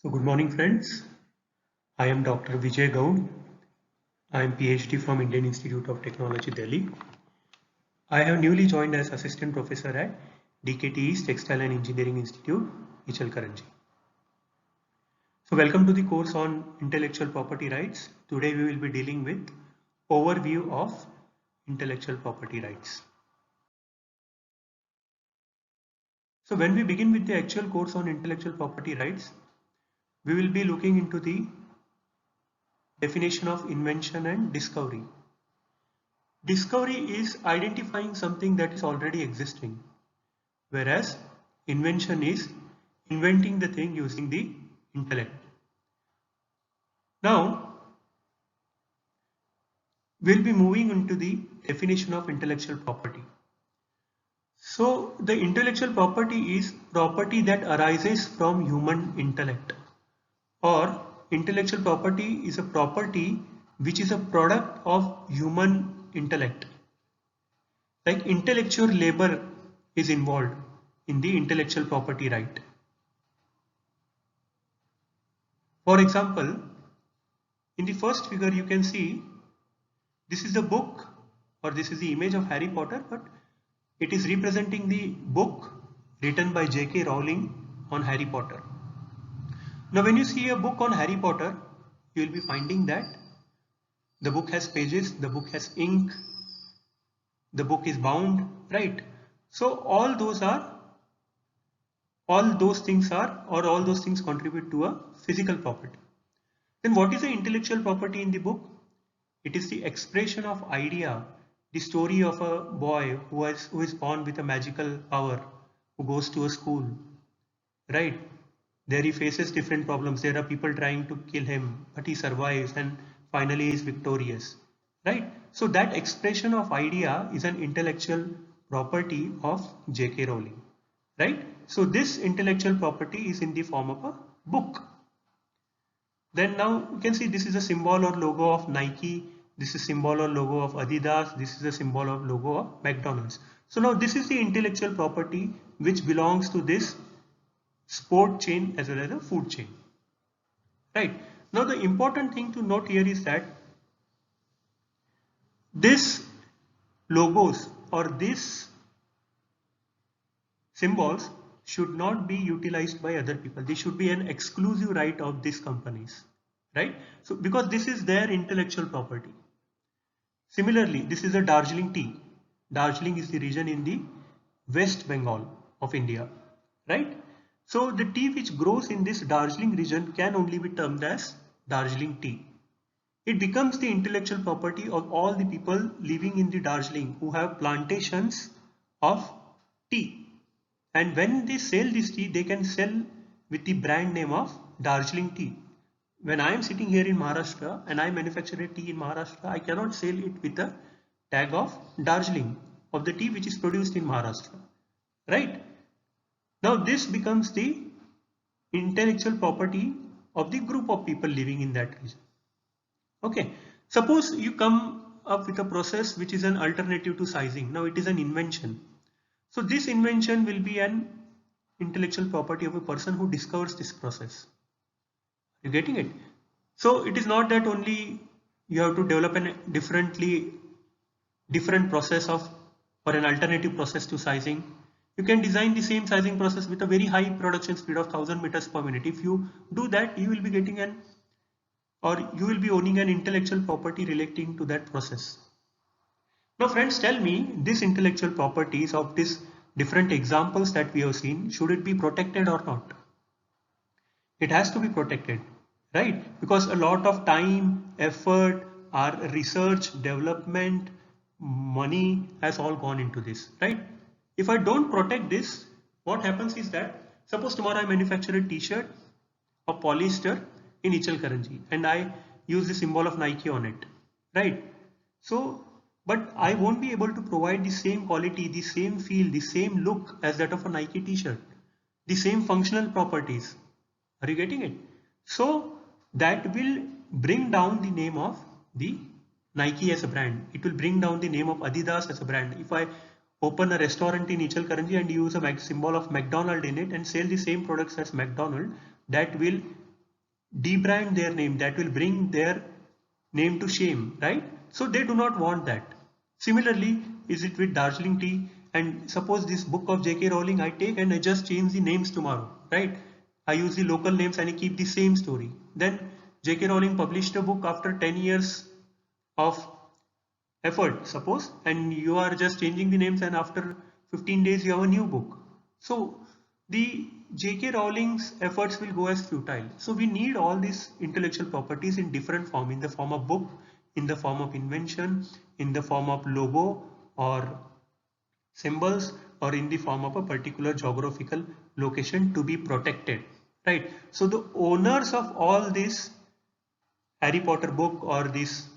So good morning friends. I am Dr. Vijay Gaud. I am PhD from Indian Institute of Technology, Delhi. I have newly joined as Assistant Professor at DKTE's Textile and Engineering Institute, Ichalkaranji. So welcome to the course on intellectual property rights. Today we will be dealing with overview of intellectual property rights. So when we begin with the actual course on intellectual property rights, we will be looking into the definition of invention and discovery. Discovery is identifying something that is already existing, whereas invention is inventing the thing using the intellect. Now, we'll be moving into the definition of intellectual property. So, the intellectual property is property that arises from human intellect, or intellectual property is a property which is a product of human intellect. Like intellectual labor is involved in the intellectual property right. For example, in the first figure you can see this is the book or this is the image of Harry Potter, but it is representing the book written by J.K. Rowling on Harry Potter. Now when you see a book on Harry Potter, you will be finding that the book has pages, the book has ink, the book is bound, right? So all those things contribute to a physical property. Then what is the intellectual property in the book? It is the expression of idea, the story of a boy who is born with a magical power, who goes to a school, right? There he faces different problems. There are people trying to kill him, but he survives and finally is victorious, right? So that expression of idea is an intellectual property of J.K. Rowling, right? So this intellectual property is in the form of a book. Then now you can see this is a symbol or logo of Nike. This is symbol or logo of Adidas. This is a symbol or logo of McDonald's. So now this is the intellectual property which belongs to this sport chain as well as a food chain. Right. Now the important thing to note here is that this logos or this symbols should not be utilized by other people. This should be an exclusive right of these companies, right? So because this is their intellectual property. Similarly, this is a Darjeeling tea. Darjeeling is the region in the West Bengal of India, right? So the tea which grows in this Darjeeling region can only be termed as Darjeeling tea. It becomes the intellectual property of all the people living in the Darjeeling who have plantations of tea. And when they sell this tea, they can sell with the brand name of Darjeeling tea. When I am sitting here in Maharashtra and I manufacture a tea in Maharashtra, I cannot sell it with a tag of Darjeeling, of the tea which is produced in Maharashtra, right? Now this becomes the intellectual property of the group of people living in that region. Okay, suppose you come up with a process which is an alternative to sizing. Now it is an invention. So this invention will be an intellectual property of a person who discovers this process. You getting it? So it is not that only you have to develop a different process of or an alternative process to sizing. You can design the same sizing process with a very high production speed of 1000 meters per minute. If you do that, you will be getting you will be owning an intellectual property relating to that process. Now friends, tell me, these intellectual properties of these different examples that we have seen, should it be protected or not? It has to be protected, right? Because a lot of time, effort, our research, development, money has all gone into this, right? If I don't protect this, what happens is that, suppose tomorrow I manufacture a t-shirt of polyester in Ichalkaranji and I use the symbol of Nike on it, right? So, but I won't be able to provide the same quality, the same feel, the same look as that of a Nike t-shirt, the same functional properties. Are you getting it? So that will bring down the name of the Nike as a brand. It will bring down the name of Adidas as a brand. If I open a restaurant in Ichalkaranji and use a symbol of McDonald in it and sell the same products as McDonald, that will debrand their name, that will bring their name to shame, right? So they do not want that. Similarly, is it with Darjeeling tea? And suppose this book of J.K. Rowling I take and I just change the names tomorrow, right? I use the local names and I keep the same story. Then J.K. Rowling published a book after 10 years of effort, suppose, and you are just changing the names and after 15 days you have a new book. So the J.K. Rowling's efforts will go as futile. So we need all these intellectual properties in different form, in the form of book, in the form of invention, in the form of logo or symbols, or in the form of a particular geographical location to be protected, right? So the owners of all this Harry Potter book or these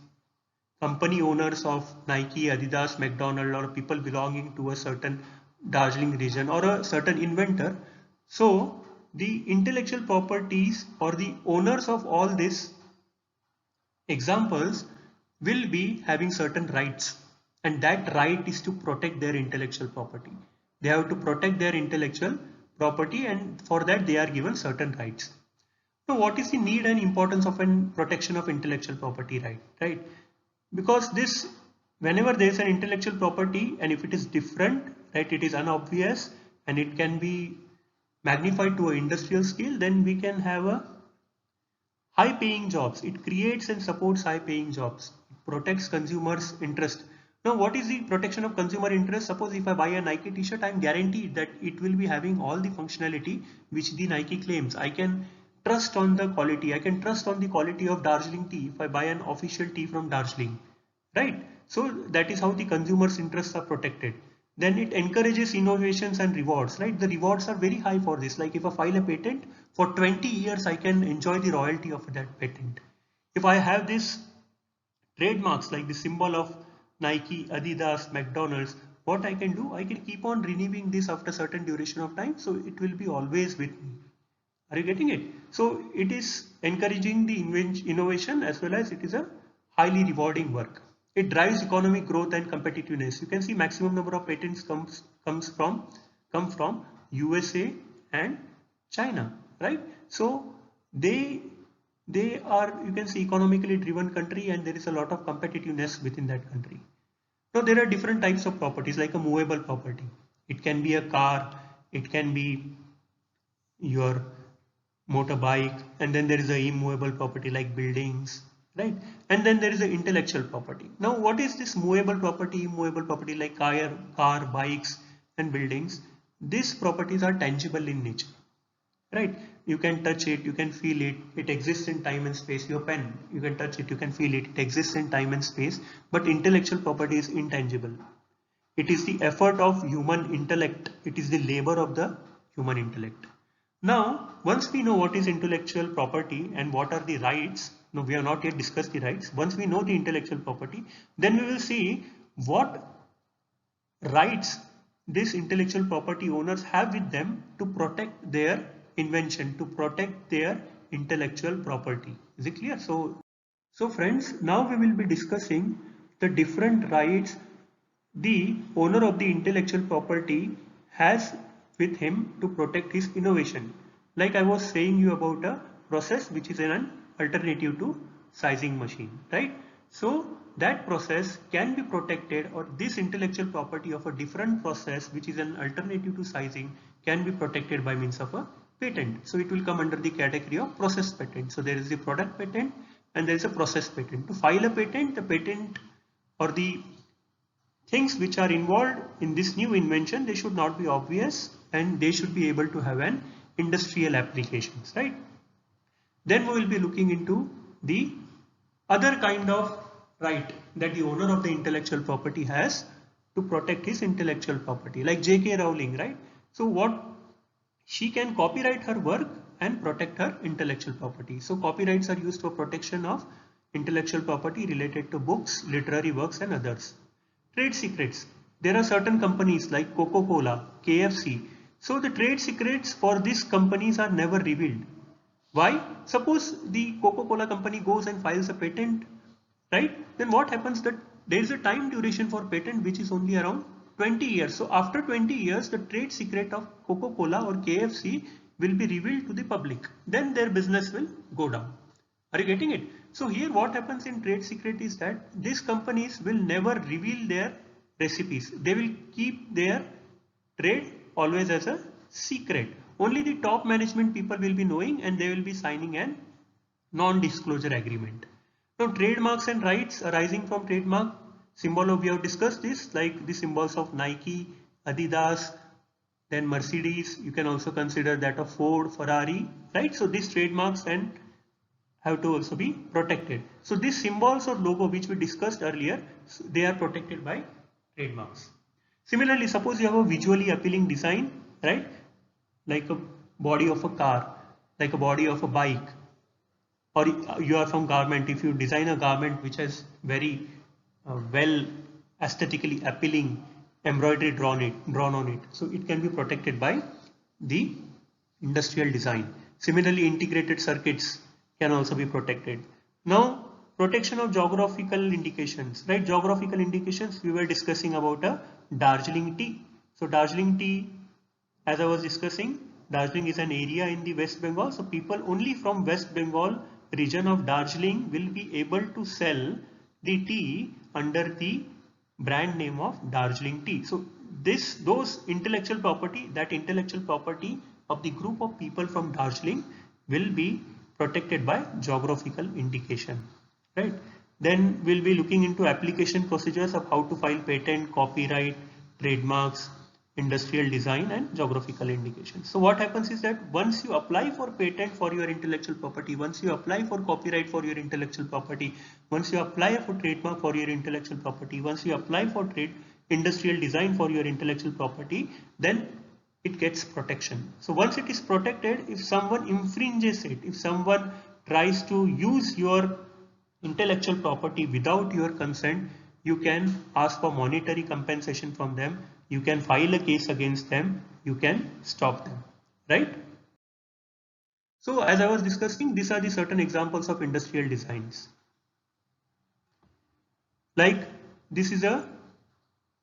company owners of Nike, Adidas, McDonald, or people belonging to a certain Darjeeling region or a certain inventor. So the intellectual properties or the owners of all these examples will be having certain rights, and that right is to protect their intellectual property. They have to protect their intellectual property, and for that they are given certain rights. So what is the need and importance of an protection of intellectual property right? Because this, whenever there is an intellectual property and if it is different, right, it is unobvious and it can be magnified to an industrial scale, then we can have a high paying jobs. It creates and supports high paying jobs. It protects consumers' interest. Now, what is the protection of consumer interest? Suppose if I buy a Nike t-shirt, I am guaranteed that it will be having all the functionality which the Nike claims. I can trust on the quality. I can trust on the quality of Darjeeling tea if I buy an official tea from Darjeeling, right? So that is how the consumers' interests are protected. Then it encourages innovations and rewards, right? The rewards are very high for this. Like if I file a patent, for 20 years I can enjoy the royalty of that patent. If I have this trademarks like the symbol of Nike, Adidas, McDonald's, what I can do, I can keep on renewing this after certain duration of time, so it will be always with me. Are you getting it? So it is encouraging the innovation as well as it is a highly rewarding work. It drives economic growth and competitiveness. You can see maximum number of patents come from USA and China, right? So they are, you can see, economically driven country, and there is a lot of competitiveness within that country. Now there are different types of properties, like a movable property. It can be a car, it can be your motorbike, and then there is a immovable property like buildings, right? And then there is the intellectual property. Now what is this movable property, immovable property, like car, bikes and buildings? These properties are tangible in nature, right? You can touch it, you can feel it, it exists in time and space. Your pen, you can touch it, you can feel it, it exists in time and space. But intellectual property is intangible. It is the effort of human intellect, it is the labor of the human intellect. Now, once we know what is intellectual property and what are the rights, no, we have not yet discussed the rights. Once we know the intellectual property, then we will see what rights these intellectual property owners have with them to protect their invention, to protect their intellectual property. Is it clear? So friends, now we will be discussing the different rights the owner of the intellectual property has with him to protect his innovation. Like I was saying you about a process which is an alternative to sizing machine, right? So that process can be protected, or this intellectual property of a different process which is an alternative to sizing can be protected by means of a patent. So it will come under the category of process patent. So there is the product patent and there is a process patent. To file a patent, the patent or the things which are involved in this new invention, they should not be obvious and they should be able to have an industrial applications, right? Then we will be looking into the other kind of right that the owner of the intellectual property has to protect his intellectual property, like J.K. Rowling, right? So what she can copyright her work and protect her intellectual property. So copyrights are used for protection of intellectual property related to books, literary works and others. Trade secrets. There are certain companies like Coca-Cola, KFC. So the trade secrets for these companies are never revealed. Why? Suppose the Coca-Cola company goes and files a patent, right? Then what happens that there is a time duration for patent which is only around 20 years. So after 20 years, the trade secret of Coca-Cola or KFC will be revealed to the public. Then their business will go down. Are you getting it? So here what happens in trade secret is that these companies will never reveal their recipes. They will keep their trade always as a secret. Only the top management people will be knowing, and they will be signing an non-disclosure agreement. Now trademarks and rights arising from trademark symbol of, we have discussed this, like the symbols of Nike, Adidas, then Mercedes. You can also consider that of Ford, Ferrari, right? So these trademarks and have to also be protected. So these symbols or logo which we discussed earlier, they are protected by trademarks. Similarly, suppose you have a visually appealing design, right? Like a body of a car, like a body of a bike, or you are from garment. If you design a garment which has very well aesthetically appealing embroidery drawn on it, so it can be protected by the industrial design. Similarly, integrated circuits can also be protected. Now, protection of geographical indications, right? Geographical indications, we were discussing about a Darjeeling tea. So Darjeeling tea, as I was discussing, Darjeeling is an area in the West Bengal. So people only from West Bengal region of Darjeeling will be able to sell the tea under the brand name of Darjeeling tea. So those intellectual property, that intellectual property of the group of people from Darjeeling will be protected by geographical indication, right? Then we'll be looking into application procedures of how to file patent, copyright, trademarks, industrial design, and geographical indications. So what happens is that once you apply for patent for your intellectual property, once you apply for copyright for your intellectual property, once you apply for trademark for your intellectual property, once you apply for industrial design for your intellectual property, then it gets protection. So once it is protected, if someone infringes it, if someone tries to use your intellectual property without your consent, you can ask for monetary compensation from them, you can file a case against them, you can stop them, right? So as I was discussing, these are the certain examples of industrial designs. Like this is a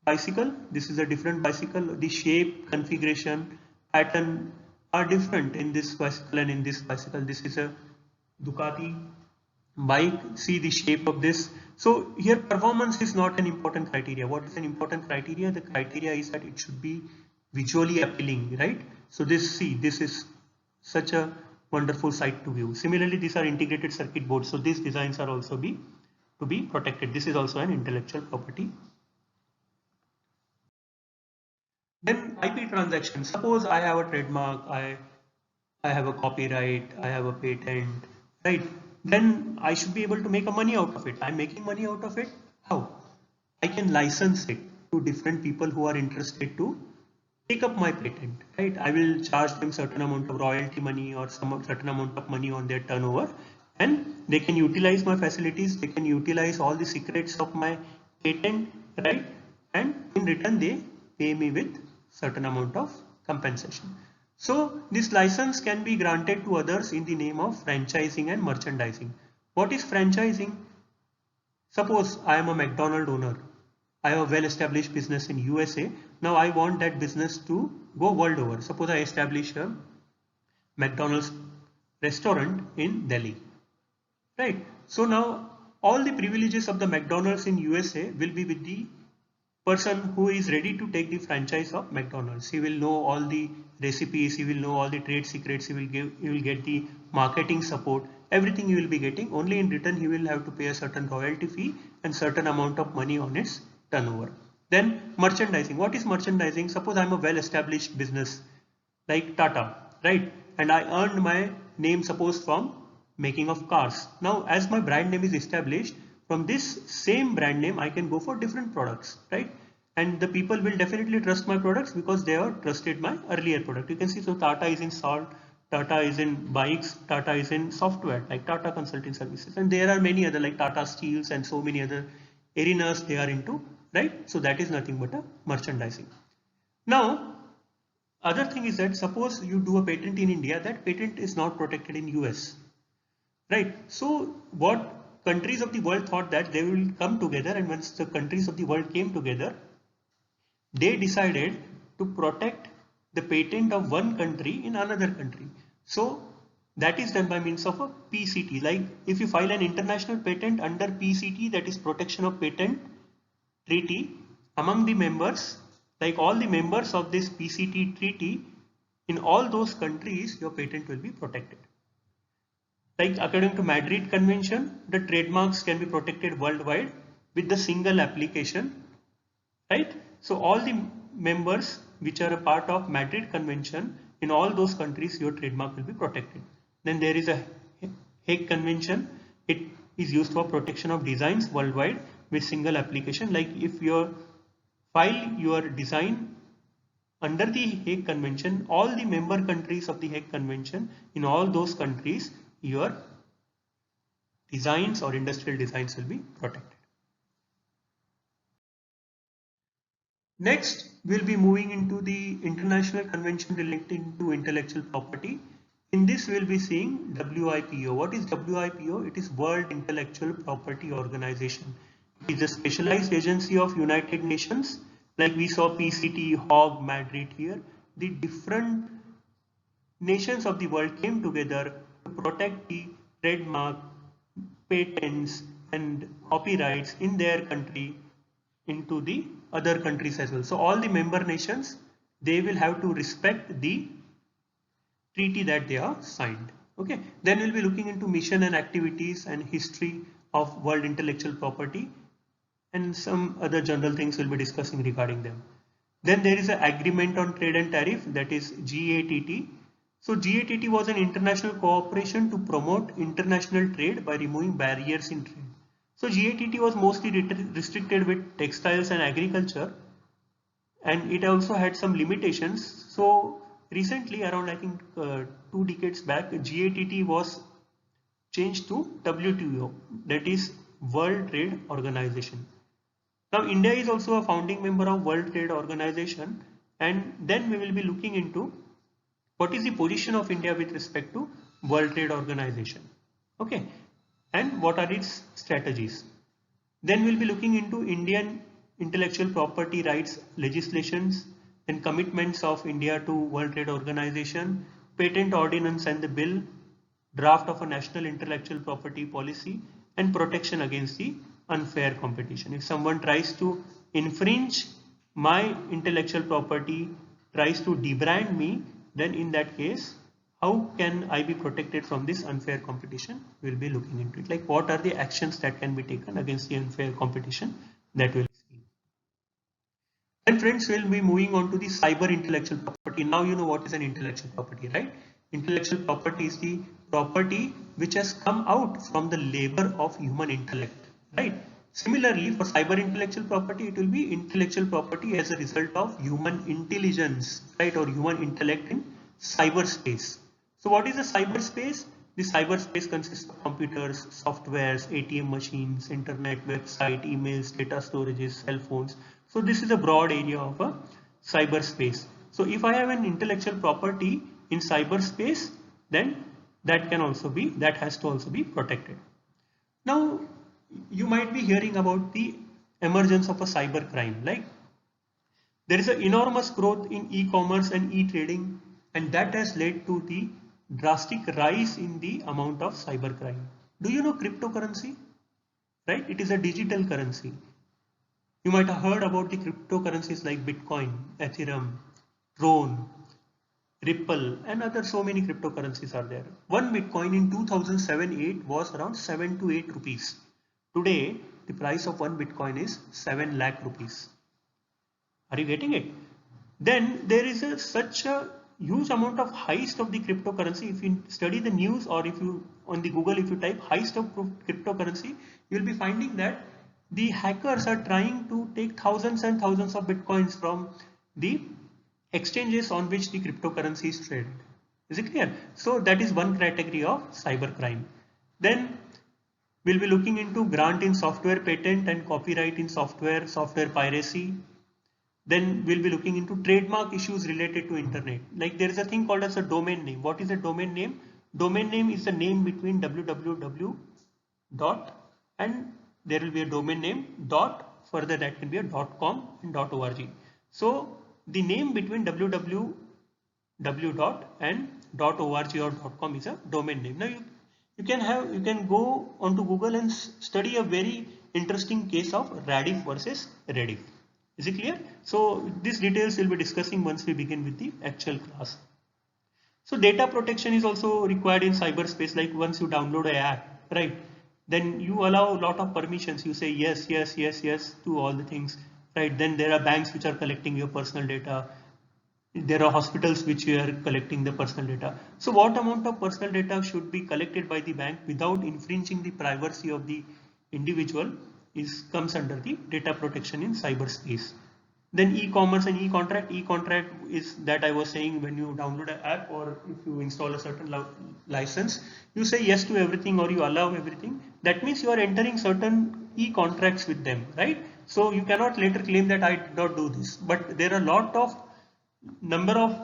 bicycle, this is a different bicycle, the shape, configuration, pattern are different in this bicycle and in this bicycle. This is a Ducati bike, see the shape of this. So here performance is not an important criteria. What is an important criteria? The criteria is that it should be visually appealing, right? So this is such a wonderful sight to view. Similarly, these are integrated circuit boards. So these designs are also to be protected. This is also an intellectual property. Then IP transaction. Suppose I have a trademark, I have a copyright, I have a patent, right? Then I should be able to make a money out of it. I'm making money out of it. How? I can license it to different people who are interested to take up my patent, right? I will charge them certain amount of royalty money or some certain amount of money on their turnover, and they can utilize my facilities. They can utilize all the secrets of my patent, right? And in return, they pay me with certain amount of compensation. So this license can be granted to others in the name of franchising and merchandising. What is franchising? Suppose I am a McDonald's owner. I have a well-established business in USA. Now I want that business to go world over. Suppose I establish a McDonald's restaurant in Delhi, right? So now all the privileges of the McDonald's in USA will be with the person who is ready to take the franchise of McDonald's. He will know all the recipes, he will know all the trade secrets, he will get the marketing support, everything he will be getting. Only in return he will have to pay a certain royalty fee and certain amount of money on its turnover. Then merchandising. What is merchandising? Suppose I am a well-established business like Tata, right? And I earned my name, suppose, from making of cars. Now as my brand name is established, from this same brand name I can go for different products, right? And the people will definitely trust my products because they have trusted my earlier product. You can see, so Tata is in salt, Tata is in bikes, Tata is in software like Tata Consulting Services, and there are many other like Tata Steels and so many other arenas they are into, right? So that is nothing but a merchandising. Now other thing is that suppose you do a patent in India, that patent is not protected in US, right? So what countries of the world thought that they will come together, and once the countries of the world came together, they decided to protect the patent of one country in another country. So that is done by means of a PCT. Like if you file an international patent under PCT, that is Protection of Patent Treaty, among the members, like all the members of this PCT treaty, in all those countries, your patent will be protected. Like according to Madrid Convention, the trademarks can be protected worldwide with the single application, right? So all the members which are a part of Madrid Convention, in all those countries, your trademark will be protected. Then there is a Hague Convention. It is used for protection of designs worldwide with single application. Like if you file your design under the Hague Convention, all the member countries of the Hague Convention, in all those countries, your designs or industrial designs will be protected. Next, we'll be moving into the International Convention relating to intellectual property. In this, we'll be seeing WIPO. What is WIPO? It is World Intellectual Property Organization. It is a specialized agency of United Nations. Like we saw PCT, Hague, Madrid here. The different nations of the world came together to protect the trademark, patents and copyrights in their country into the other countries as well. So all the member nations, they will have to respect the treaty that they are signed. Okay. Then we'll be looking into mission and activities and history of world intellectual property, and some other general things we'll be discussing regarding them. Then there is an agreement on trade and tariff, that is GATT. So GATT was an international cooperation to promote international trade by removing barriers in trade. So GATT was mostly restricted with textiles and agriculture, and it also had some limitations. So recently, around I think 2 decades back, GATT was changed to WTO, that is World Trade Organization. Now India is also a founding member of World Trade Organization, and then we will be looking into what is the position of India with respect to World Trade Organization. Okay. And what are its strategies. Then we'll be looking into Indian intellectual property rights legislations and commitments of India to World Trade Organization, patent ordinance and the bill, draft of a national intellectual property policy, and protection against the unfair competition. If someone tries to infringe my intellectual property, tries to debrand me, then in that case, how can I be protected from this unfair competition? We'll be looking into it. Like what are the actions that can be taken against the unfair competition, that will see. And friends, we'll be moving on to the cyber intellectual property. Now you know what is an intellectual property, right? Intellectual property is the property which has come out from the labor of human intellect, right? Similarly, for cyber intellectual property, it will be intellectual property as a result of human intelligence, right, or human intellect in cyberspace. So what is the cyberspace? The cyberspace consists of computers, softwares, ATM machines, internet, website, emails, data storages, cell phones. So this is a broad area of a cyberspace. So if I have an intellectual property in cyberspace, then that has to also be protected. Now you might be hearing about the emergence of a cyber crime. Like there is an enormous growth in e-commerce and e-trading, and that has led to the drastic rise in the amount of cyber crime. Do you know cryptocurrency? Right? It is a digital currency. You might have heard about the cryptocurrencies like Bitcoin, Ethereum, Tron, Ripple, and other so many cryptocurrencies are there. One Bitcoin in 2007-8 was around 7 to 8 rupees. Today, the price of one Bitcoin is 7 lakh rupees. Are you getting it? Then there is such a huge amount of heist of the cryptocurrency. If you study the news, or if you on the Google, if you type heist of cryptocurrency, you will be finding that the hackers are trying to take thousands and thousands of Bitcoins from the exchanges on which the cryptocurrency is traded. Is it clear? So that is one category of cybercrime. Then we'll be looking into grant in software patent and copyright in software piracy. Then we'll be looking into trademark issues related to internet. Like there is a thing called as a domain name. What is a domain name? Domain name is the name between www dot and there will be a domain name dot, further that can be a .com and .org. So the name between www .org or .com is a domain name. Now you can go onto Google and study a very interesting case of Radiff versus Rediff. Is it clear? So these details we'll be discussing once we begin with the actual class. So data protection is also required in cyberspace. Like once you download an app, right? Then you allow a lot of permissions. You say yes, yes, yes, yes to all the things, right? Then there are banks which are collecting your personal data. There are hospitals which are collecting the personal data. So what amount of personal data should be collected by the bank without infringing the privacy of the individual comes under the data protection in cyberspace. Then e-commerce and e-contract. E-contract is that I was saying, when you download an app or if you install a certain license, you say yes to everything or you allow everything. That means you are entering certain e-contracts with them, right? So you cannot later claim that I did not do this. But there are a lot of number of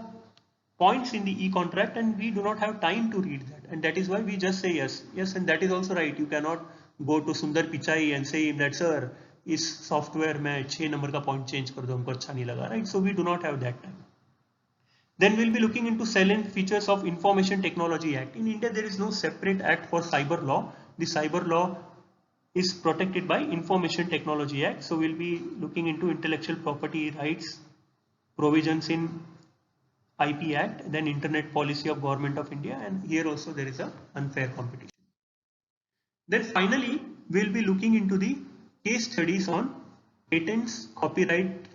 points in the e-contract and we do not have time to read that, and that is why we just say yes. Yes, and that is also right. You cannot go to Sundar Pichai and say that, sir, इस software में 6 number का point change कर दो, हमको अच्छा नहीं लगा, right? So we do not have that time. Then we'll be looking into salient features of Information Technology Act. In India, there is no separate act for cyber law. The cyber law is protected by Information Technology Act. So we'll be looking into intellectual property rights, provisions in IP Act, then Internet Policy of Government of India, and here also there is a unfair competition. Then finally, we'll be looking into the case studies on patents, copyright,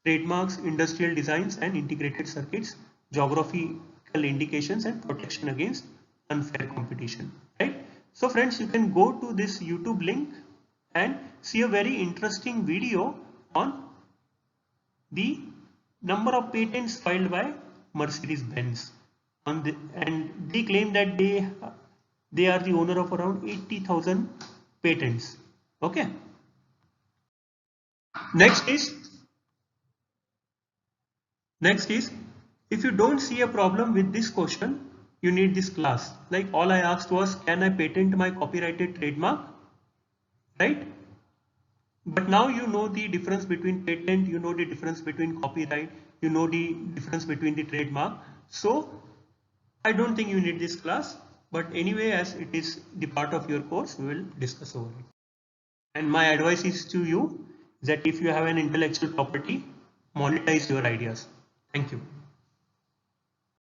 trademarks, industrial designs and integrated circuits, geographical indications and protection against unfair competition, right? So friends, you can go to this YouTube link and see a very interesting video on the number of patents filed by Mercedes-Benz, and they claim that they are the owner of around 80,000 patents. Okay. Next is if you don't see a problem with this question, you need this class. Like all I asked was, can I patent my copyrighted trademark, right? But now you know the difference between patent, you know the difference between copyright, you know the difference between the trademark. So I don't think you need this class, but anyway, as it is the part of your course, we will discuss over it. And my advice is to you that if you have an intellectual property, monetize your ideas. Thank you.